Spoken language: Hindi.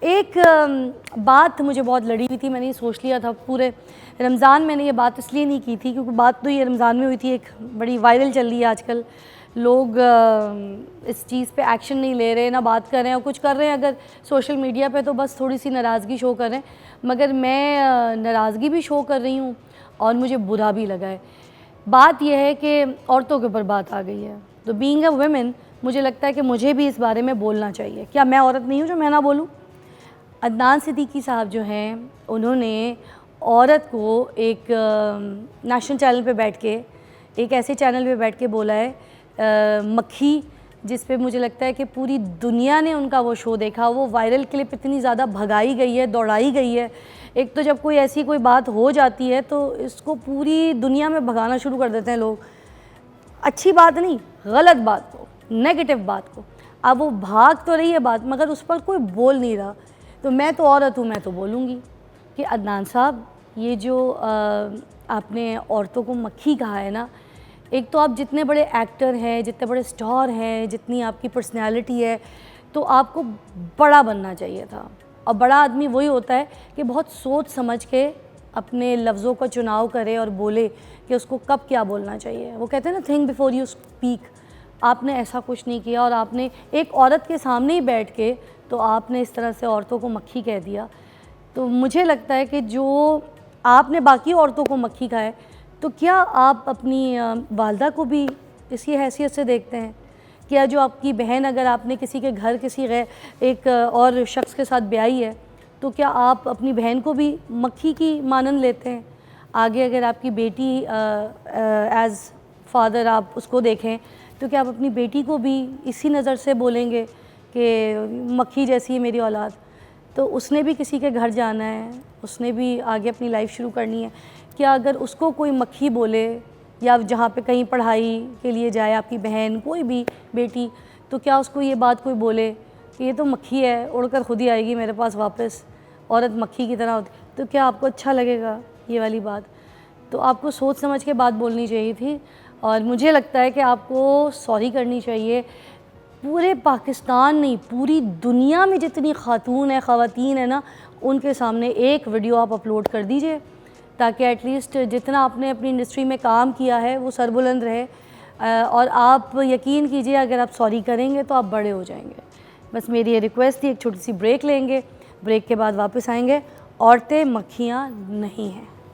एक बात मुझे बहुत लड़ी हुई थी, मैंने ये सोच लिया था पूरे रमज़ान। मैंने ये बात इसलिए नहीं की थी क्योंकि बात तो ये रमज़ान में हुई थी, एक बड़ी वायरल चल रही है आजकल। लोग इस चीज़ पे एक्शन नहीं ले रहे, ना बात कर रहे हैं और कुछ कर रहे हैं अगर सोशल मीडिया पे तो बस थोड़ी सी नाराज़गी शो कर रहे हैं। मगर मैं नाराज़गी भी शो कर रही हूँ और मुझे बुरा भी लगा है। बात यह है कि औरतों के ऊपर बात आ गई है, तो बीइंग अ वुमेन मुझे लगता है कि मुझे भी इस बारे में बोलना चाहिए। क्या मैं औरत नहीं हूँ जो मैं ना बोलूँ? अदनान सिद्दीकी साहब जो हैं, उन्होंने औरत को एक नेशनल चैनल पे बैठ के, एक ऐसे चैनल पे बैठ के बोला है मक्खी, जिस पे मुझे लगता है कि पूरी दुनिया ने उनका वो शो देखा। वो वायरल क्लिप इतनी ज़्यादा भगाई गई है, दौड़ाई गई है। एक तो जब कोई ऐसी कोई बात हो जाती है तो इसको पूरी दुनिया में भगाना शुरू कर देते हैं लोग, अच्छी बात नहीं, गलत बात को, नेगेटिव बात को। अब वो भाग तो रही है बात, मगर उस पर कोई बोल नहीं रहा। तो मैं तो औरत हूँ, मैं तो बोलूँगी कि अदनान साहब, ये जो आपने औरतों को मक्खी कहा है ना, एक तो आप जितने बड़े एक्टर हैं, जितने बड़े स्टार हैं, जितनी आपकी पर्सनैलिटी है, तो आपको बड़ा बनना चाहिए था। और बड़ा आदमी वही होता है कि बहुत सोच समझ के अपने लफ्ज़ों का चुनाव करे और बोले कि उसको कब क्या बोलना चाहिए। वो कहते हैं ना, थिंक बिफोर यू स्पीक। आपने ऐसा कुछ नहीं किया और आपने एक औरत के सामने ही बैठ के तो आपने इस तरह से औरतों को मक्खी कह दिया। तो मुझे लगता है कि जो आपने बाकी औरतों को मक्खी कहा है, तो क्या आप अपनी वालदा को भी इसी हैसियत से देखते हैं? क्या जो आपकी बहन, अगर आपने किसी के घर किसी एक और शख्स के साथ ब्याही है, तो क्या आप अपनी बहन को भी मक्खी की मानन लेते हैं? आगे अगर आपकी बेटी एज़ फादर आप उसको देखें, तो क्या आप अपनी बेटी को भी इसी नज़र से बोलेंगे कि मक्खी जैसी है मेरी औलाद? तो उसने भी किसी के घर जाना है, उसने भी आगे अपनी लाइफ शुरू करनी है। क्या अगर उसको कोई मक्खी बोले, या जहाँ पे कहीं पढ़ाई के लिए जाए आपकी बहन, कोई भी बेटी, तो क्या उसको ये बात कोई बोले कि ये तो मक्खी है, उड़कर खुद ही आएगी मेरे पास वापस, औरत मक्खी की तरह होती, तो क्या आपको अच्छा लगेगा ये वाली बात? तो आपको सोच समझ के बात बोलनी चाहिए थी। और मुझे लगता है कि आपको सॉरी करनी चाहिए। पूरे पाकिस्तान नहीं, पूरी दुनिया में जितनी ख़ातून है, ख़वातीन है ना, उनके सामने एक वीडियो आप अपलोड कर दीजिए, ताकि एटलीस्ट जितना आपने अपनी इंडस्ट्री में काम किया है वो सरबुलंद रहे। और आप यकीन कीजिए, अगर आप सॉरी करेंगे तो आप बड़े हो जाएंगे। बस मेरी ये रिक्वेस्ट थी। एक छोटी सी ब्रेक लेंगे, ब्रेक के बाद वापस आएंगे। औरतें मक्खियाँ नहीं हैं।